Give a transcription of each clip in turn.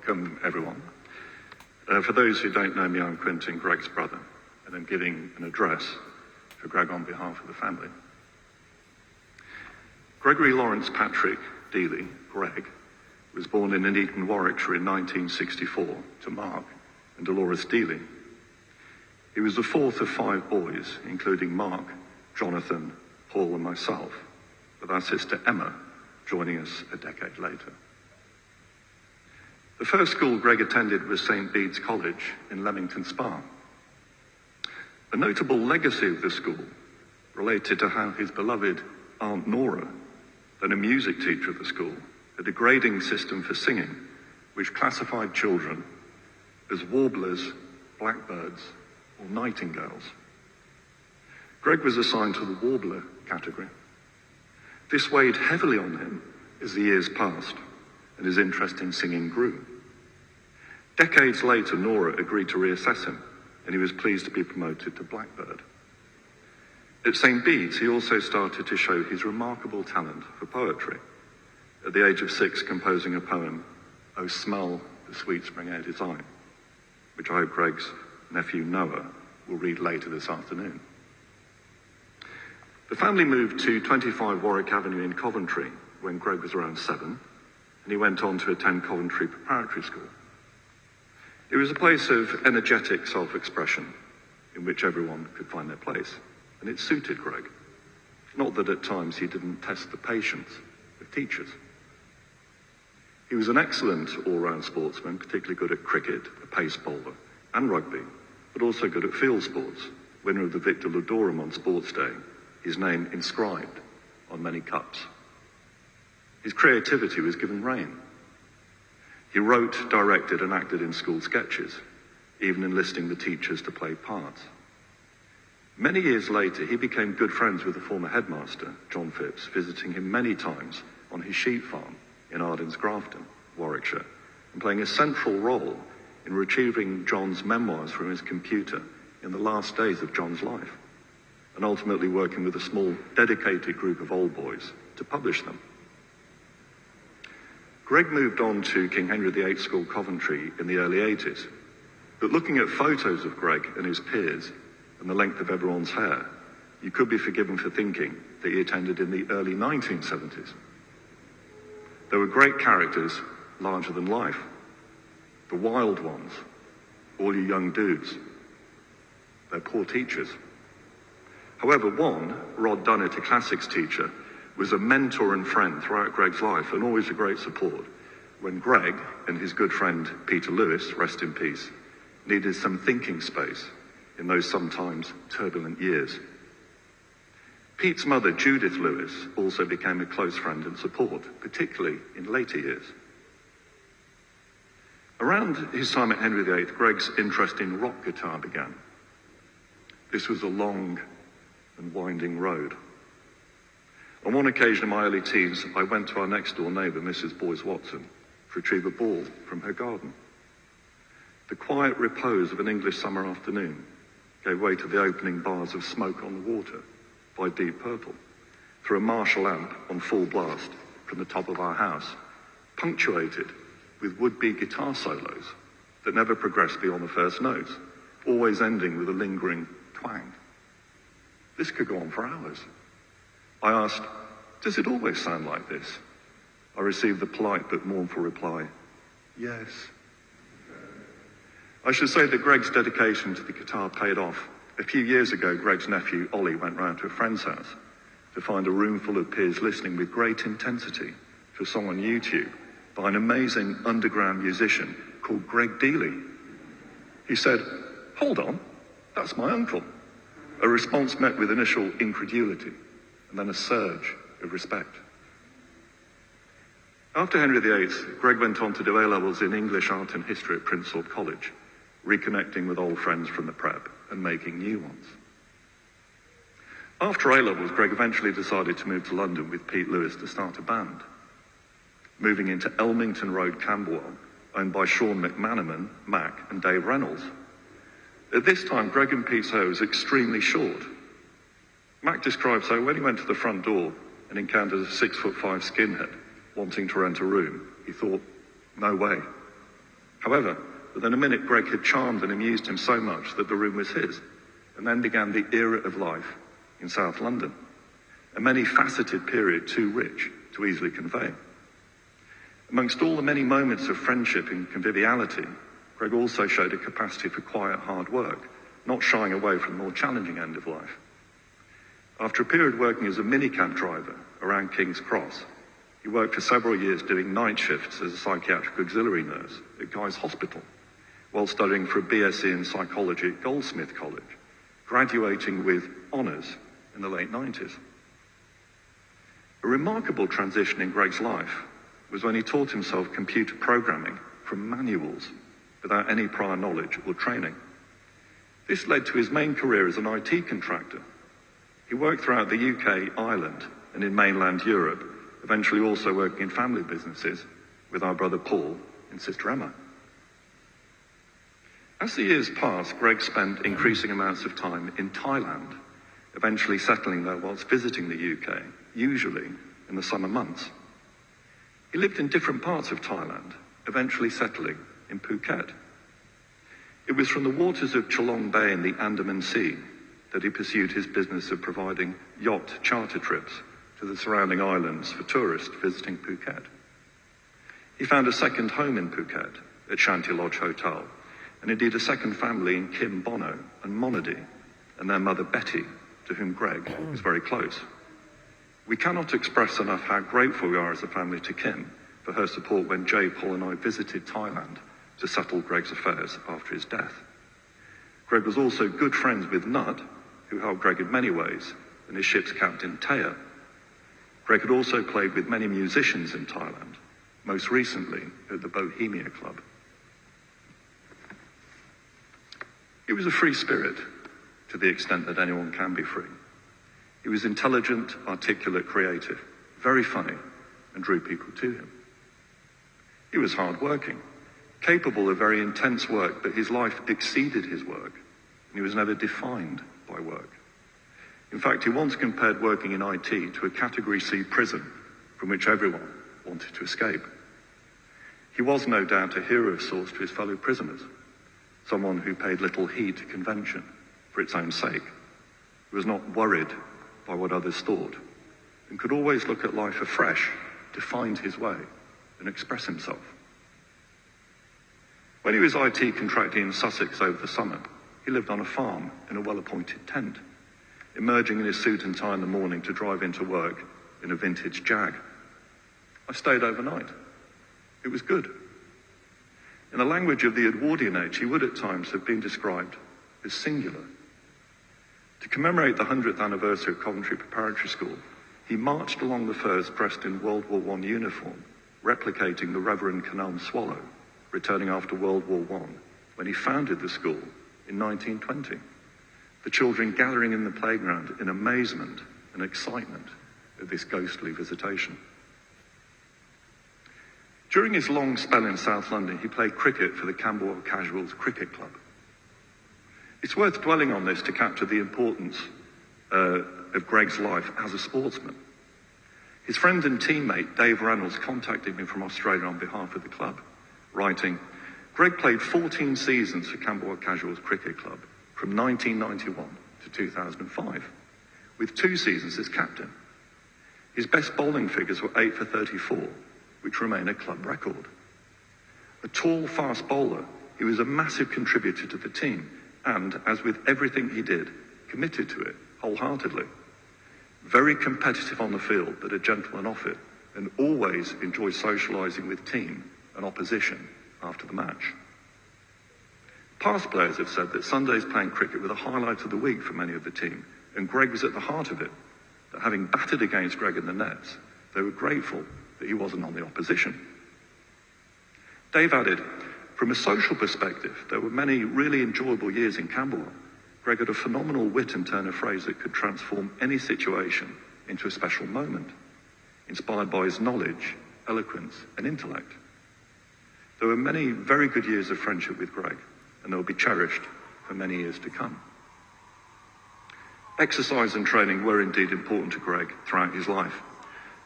Welcome, everyone. For those who don't know me, I'm Quinton, Greg's brother, and I'm giving an address for Greg on behalf of the family. Gregory Lawrence Patrick Deeley, Greg, was born in Nuneaton, Warwickshire in 1964 to Mark and Dolores Deeley. He was the fourth of 5 boys, including Mark, Jonathan, Paul and myself, with our sister Emma joining us a decade later. The first school Greg attended was St. Bede's College in Leamington Spa. A notable legacy of the school related to how his beloved Aunt Nora, then a music teacher at the school, had a grading system for singing which classified children as warblers, blackbirds, or nightingales. Greg was assigned to the warbler category. This weighed heavily on him as the years passed and his interest in singing grew. Decades later, Nora agreed to reassess him, and he was pleased to be promoted to blackbird. At St. Bede's, he also started to show his remarkable talent for poetry, at the age of 6 composing a poem, "Oh Smell the Sweet Spring Air Design," which I hope Greg's nephew Noah will read later this afternoon. The family moved to 25 Warwick Avenue in Coventry when Greg was around 7, and he went on to attend Coventry Preparatory School. It was a place of energetic self-expression in which everyone could find their place, and it suited Greg. Not that at times he didn't test the patience of teachers. He was an excellent all-round sportsman, particularly good at cricket, a pace bowler, and rugby, but also good at field sports, winner of the Victor Ludorum on Sports Day, his name inscribed on many cups. His creativity was given rein. He wrote, directed, and acted in school sketches, even enlisting the teachers to play parts. Many years later, he became good friends with the former headmaster, John Phipps, visiting him many times on his sheep farm in Ardens Grafton, Warwickshire, and playing a central role in retrieving John's memoirs from his computer in the last days of John's life, and ultimately working with a small, dedicated group of old boys to publish them. Greg moved on to King Henry VIII School, Coventry, in the early 80s. But looking at photos of Greg and his peers and the length of everyone's hair, you could be forgiven for thinking that he attended in the early 1970s. There were great characters, larger than life. The wild ones, all you young dudes. They're poor teachers. However, one, Rod Dunnett, a classics teacher, was a mentor and friend throughout Greg's life and always a great support when Greg and his good friend Peter Lewis, rest in peace, needed some thinking space in those sometimes turbulent years. Pete's mother, Judith Lewis, also became a close friend and support, particularly in later years. Around his time at Henry VIII, Greg's interest in rock guitar began. This was a long and winding road. On one occasion in my early teens, I went to our next door neighbour, Mrs. Boyce Watson, to retrieve a ball from her garden. The quiet repose of an English summer afternoon gave way to the opening bars of Smoke on the Water by Deep Purple, through a Marshall amp on full blast from the top of our house, punctuated with would-be guitar solos that never progressed beyond the first notes, always ending with a lingering twang. This could go on for hours. I asked, "Does it always sound like this?" I received the polite but mournful reply, "Yes." I should say that Greg's dedication to the guitar paid off. A few years ago, Greg's nephew, Ollie, went round to a friend's house to find a room full of peers listening with great intensity to a song on YouTube by an amazing underground musician called Greg Deeley. He said, "Hold on, that's my uncle." A response met with initial incredulity and then a surge of respect. After Henry VIII, Greg went on to do A-levels in English, Art and History at Prince Hall College, reconnecting with old friends from the prep and making new ones. After A-levels, Greg eventually decided to move to London with Pete Lewis to start a band, moving into Elmington Road, Camberwell, owned by Sean McManaman, Mac, and Dave Reynolds. At this time, Greg and Pete's hair was extremely short. Mac describes how when he went to the front door and encountered a 6'5" skinhead wanting to rent a room, he thought, "No way." However, within a minute, Greg had charmed and amused him so much that the room was his, and then began the era of life in South London, a many-faceted period too rich to easily convey. Amongst all the many moments of friendship and conviviality, Greg also showed a capacity for quiet, hard work, not shying away from the more challenging end of life. After a period working as a minicab driver around King's Cross, he worked for several years doing night shifts as a psychiatric auxiliary nurse at Guy's Hospital, while studying for a BSc in psychology at Goldsmith College, graduating with honours in the late 90s. A remarkable transition in Greg's life was when he taught himself computer programming from manuals without any prior knowledge or training. This led to his main career as an IT contractor. He worked throughout the UK, Ireland, and in mainland Europe, eventually also working in family businesses with our brother Paul and sister Emma. As the years passed, Greg spent increasing amounts of time in Thailand, eventually settling there whilst visiting the UK, usually in the summer months. He lived in different parts of Thailand, eventually settling in Phuket. It was from the waters of Chalong Bay in the Andaman Sea that he pursued his business of providing yacht charter trips to the surrounding islands for tourists visiting Phuket. He found a second home in Phuket at Shanty Lodge Hotel, and indeed a second family in Kim Bono and Monady, and their mother Betty, to whom Greg was very close. We cannot express enough how grateful we are as a family to Kim for her support when Jay, Paul and I visited Thailand to settle Greg's affairs after his death. Greg was also good friends with Nud, who helped Greg in many ways, and his ship's captain, Taya. Greg had also played with many musicians in Thailand, most recently at the Bohemia Club. He was a free spirit, to the extent that anyone can be free. He was intelligent, articulate, creative, very funny, and drew people to him. He was hard-working, capable of very intense work, but his life exceeded his work, and he was never defined by work. In fact, he once compared working in IT to a Category C prison from which everyone wanted to escape. He was no doubt a hero of sorts to his fellow prisoners, someone who paid little heed to convention for its own sake, who was not worried by what others thought, and could always look at life afresh to find his way and express himself. When he was IT contracting in Sussex over the summer, he lived on a farm in a well-appointed tent, emerging in his suit and tie in the morning to drive into work in a vintage Jag. I stayed overnight. It was good. In the language of the Edwardian age, he would at times have been described as singular. To commemorate the 100th anniversary of Coventry Preparatory School, he marched along the firs dressed in World War I uniform, replicating the Reverend Canelm Swallow, returning after World War I, when he founded the school in 1920. The children gathering in the playground in amazement and excitement at this ghostly visitation. During his long spell in South London, he played cricket for the Camberwell Casuals Cricket Club. It's worth dwelling on this to capture the importance of Greg's life as a sportsman. His friend and teammate, Dave Reynolds, contacted me from Australia on behalf of the club, writing, "Greg played 14 seasons for Camberwell Casuals Cricket Club from 1991 to 2005, with 2 seasons as captain. His best bowling figures were 8 for 34, which remain a club record. A tall, fast bowler, he was a massive contributor to the team and, as with everything he did, committed to it wholeheartedly. Very competitive on the field, but a gentleman off it, and always enjoyed socialising with team and opposition after the match." Past players have said that Sundays playing cricket were the highlight of the week for many of the team, and Greg was at the heart of it, that having batted against Greg in the nets, they were grateful that he wasn't on the opposition. Dave added, "From a social perspective, there were many really enjoyable years in Camberwell. Greg had a phenomenal wit and turn of phrase that could transform any situation into a special moment, inspired by his knowledge, eloquence, and intellect. There were many very good years of friendship with Greg, and they will be cherished for many years to come." Exercise and training were indeed important to Greg throughout his life.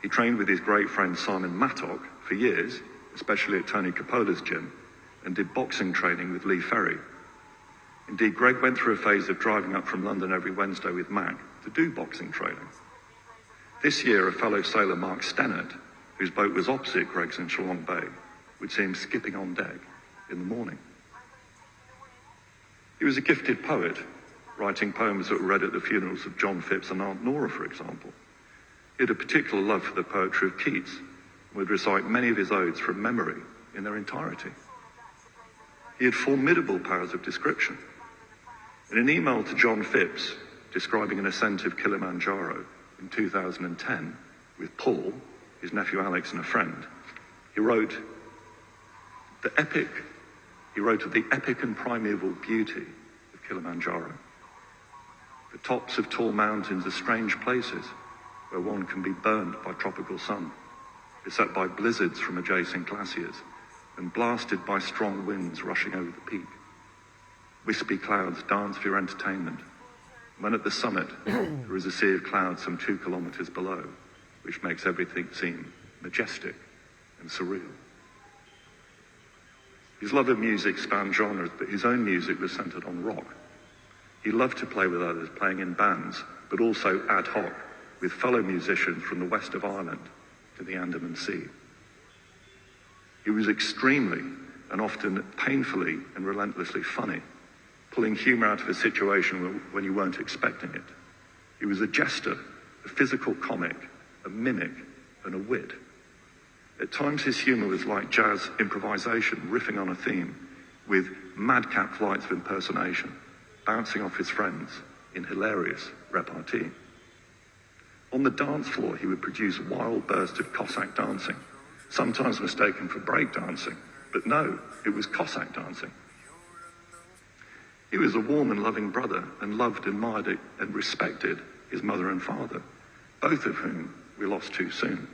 He trained with his great friend Simon Mattock for years, especially at Tony Coppola's gym, and did boxing training with Lee Ferry. Indeed, Greg went through a phase of driving up from London every Wednesday with Mac to do boxing training. This year, a fellow sailor, Mark Stennett, whose boat was opposite Greg's in Shalong Bay, would see him skipping on deck in the morning. He was a gifted poet, writing poems that were read at the funerals of John Phipps and Aunt Nora, for example. He had a particular love for the poetry of Keats and would recite many of his odes from memory in their entirety. He had formidable powers of description. In an email to John Phipps, describing an ascent of Kilimanjaro in 2010 with Paul, his nephew Alex, and a friend, he wrote of the epic and primeval beauty of Kilimanjaro. The tops of tall mountains are strange places where one can be burned by tropical sun, beset by blizzards from adjacent glaciers, and blasted by strong winds rushing over the peak. Wispy clouds dance for your entertainment. When at the summit, there is a sea of clouds some 2 kilometers below, which makes everything seem majestic and surreal. His love of music spanned genres, but his own music was centered on rock. He loved to play with others, playing in bands, but also ad hoc, with fellow musicians from the west of Ireland to the Andaman Sea. He was extremely and often painfully and relentlessly funny, pulling humor out of a situation when you weren't expecting it. He was a jester, a physical comic, a mimic, and a wit. At times his humor was like jazz improvisation, riffing on a theme, with madcap flights of impersonation, bouncing off his friends in hilarious repartee. On the dance floor, he would produce wild bursts of Cossack dancing, sometimes mistaken for break dancing, but no, it was Cossack dancing. He was a warm and loving brother and loved, admired, and respected his mother and father, both of whom we lost too soon.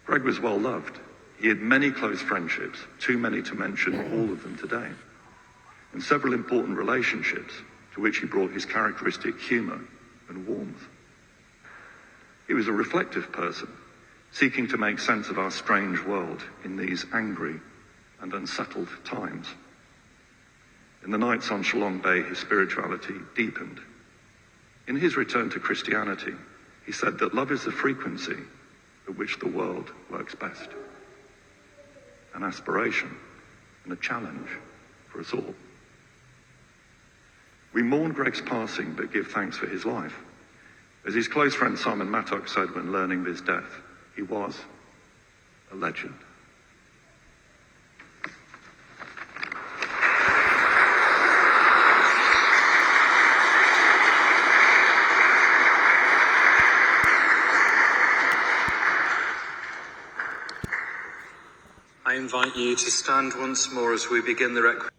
Greg was well loved. He had many close friendships, too many to mention all of them today, and several important relationships to which he brought his characteristic humor and warmth. He was a reflective person, seeking to make sense of our strange world in these angry and unsettled times. In the nights on Shalong Bay, his spirituality deepened. In his return to Christianity, he said that love is the frequency at which the world works best. An aspiration and a challenge for us all. We mourn Greg's passing, but give thanks for his life. As his close friend Simon Mattock said when learning of his death, he was a legend. I invite you to stand once more as we begin the requiem.